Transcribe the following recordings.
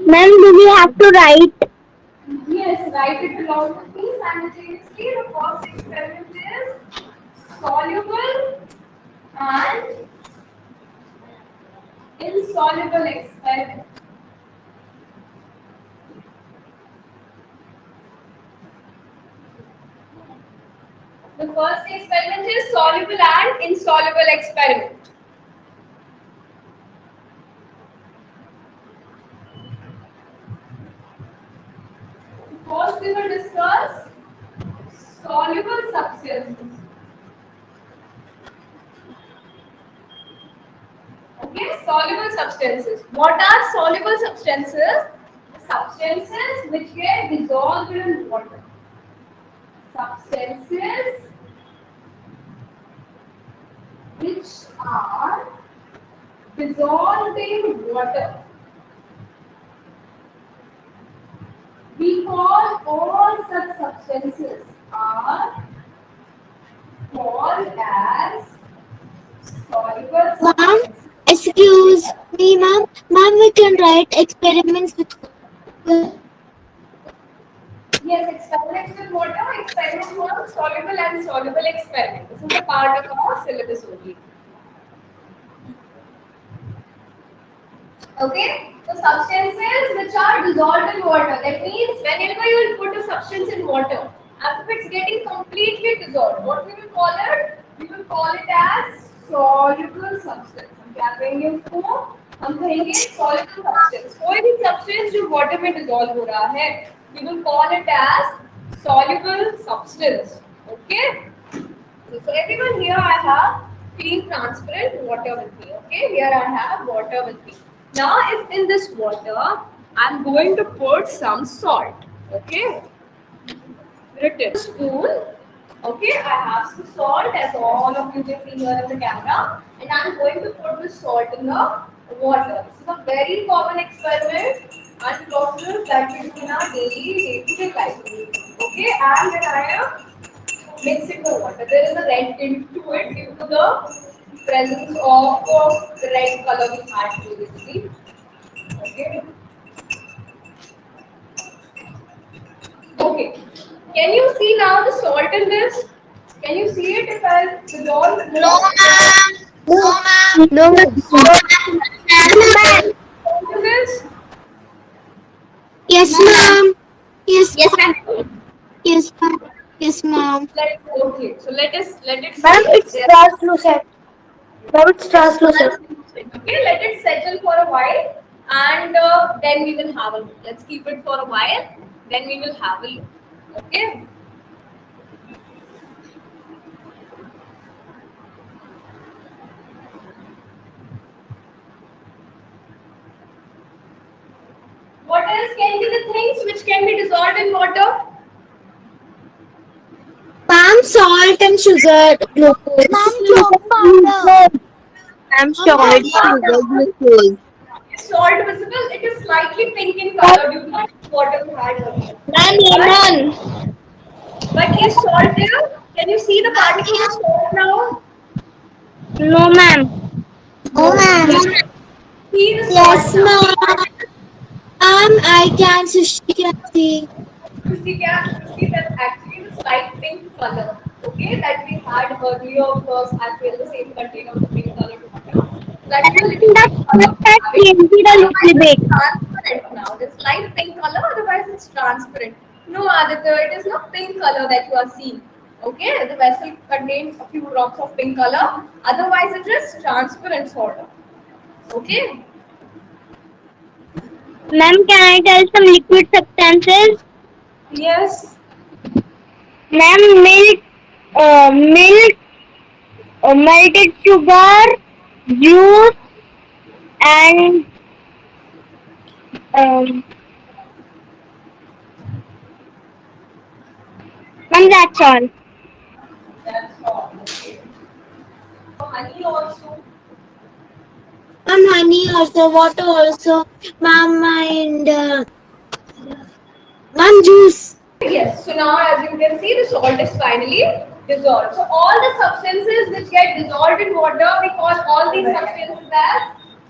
Ma'am, do we have to write? Yes, write it along with me simultaneously. The first experiment is soluble and insoluble experiment. The first experiment is soluble and insoluble experiment. First, we will discuss soluble substances. Okay, soluble substances. What are soluble substances? Substances which get dissolved in water. Substances which are dissolved in water. We call all such substances are called as soluble Ma'am, substances. excuse me, ma'am. Ma'am, we can write experiments with water. Yes, experiments with water, experiment 1, soluble and soluble experiment. This is a part of our syllabus only. Okay, so substances which are dissolved in water. That means whenever you will put a substance in water, after it's getting completely dissolved, what we will call it? We will call it as soluble substance. हम क्या कहेंगे उसको? हम कहेंगे soluble substance. कोई भी substance जो water में dissolve हो रहा है, we will call it as soluble substance. Okay. So everyone here I have clean transparent water with me. Okay, here I have water with me. Now if in this water I am going to put some salt. Okay, written spoon. Okay, I have some salt as all of you can see here in the camera, and I am going to put this salt in the water. This is a very common experiment and process that we do in our daily day-to-day life. Okay, and when I am mix it with water. There is a red tint to it due to the presence of the red color we had previously. Okay. Okay. Can you see now the salt in this? Can you see it if I dissolve No, more ma'am. No, ma'am. No, ma'am. No, ma'am. salt in this? Yes, ma'am. Yes, Yes, ma'am. ma'am. Yes, ma'am. Yes, ma'am. Okay. So let it Ma'am, see. it's There translucent. Ma'am, it's it's translucent. translucent. Okay. Let it settle for a while, and then we will have a look. Let's keep it for a while. Then we will have a look. Okay. What else can be the things which can be dissolved in water? Ma'am, salt and sugar, glucose. Ma'am, chalk powder. Ma'am, salt, sugar, glucose. Is salt visible? It is slightly pink in color due to the water we had earlier. Ma'am, But lemon. is salt there? Can you see the particles of salt now? No, ma'am. No, No. ma'am. See the salt Yes, now. ma'am. I can, so she can see. You see that's actually the slight pink color. Okay, that we had earlier because I feel the same contain of the pink color water. That is a little That pink color. has changed a Otherwise little it's bit. transparent now. This light pink color, otherwise it's transparent. No, Aditya, it is not pink color that you are seeing. Okay, the vessel contains a few drops of pink color. Otherwise, it is transparent sort of. Okay. Ma'am, can I tell some liquid substances? Yes. Ma'am, milk, melted sugar, juice, and um, ma'am, that's all. That's all. Okay. Honey also. Ma'am, honey also, water also, ma'am, and ma'am, juice. Yes, so now as you can see, the salt is finally dissolved. So all the substances which get dissolved in water, we call all these substances as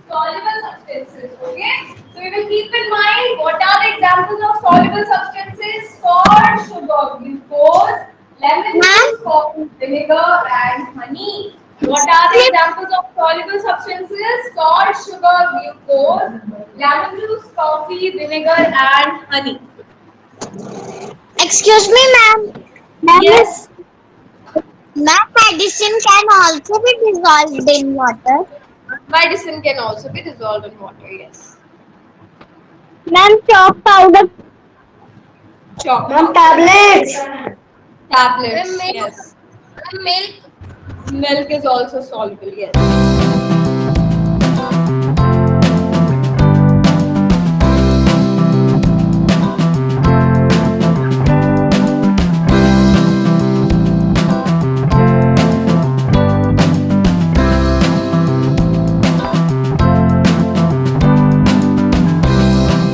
Soluble substances. Okay. So we will keep in mind what are the examples of soluble substances for sugar, glucose, lemon Ma'am, juice, coffee, vinegar, and honey. What are the examples of soluble substances? Salt, sugar, glucose, lemon juice, coffee, vinegar, and honey. excuse me, ma'am. Ma'am, Yes, ma'am, medicine can also be dissolved in water. medicine can also be dissolved in water. Yes. Ma'am, chalk powder. Chalk Ma'am, powder. tablets. Tablets. Yes. Milk. Milk is also soluble. Yes.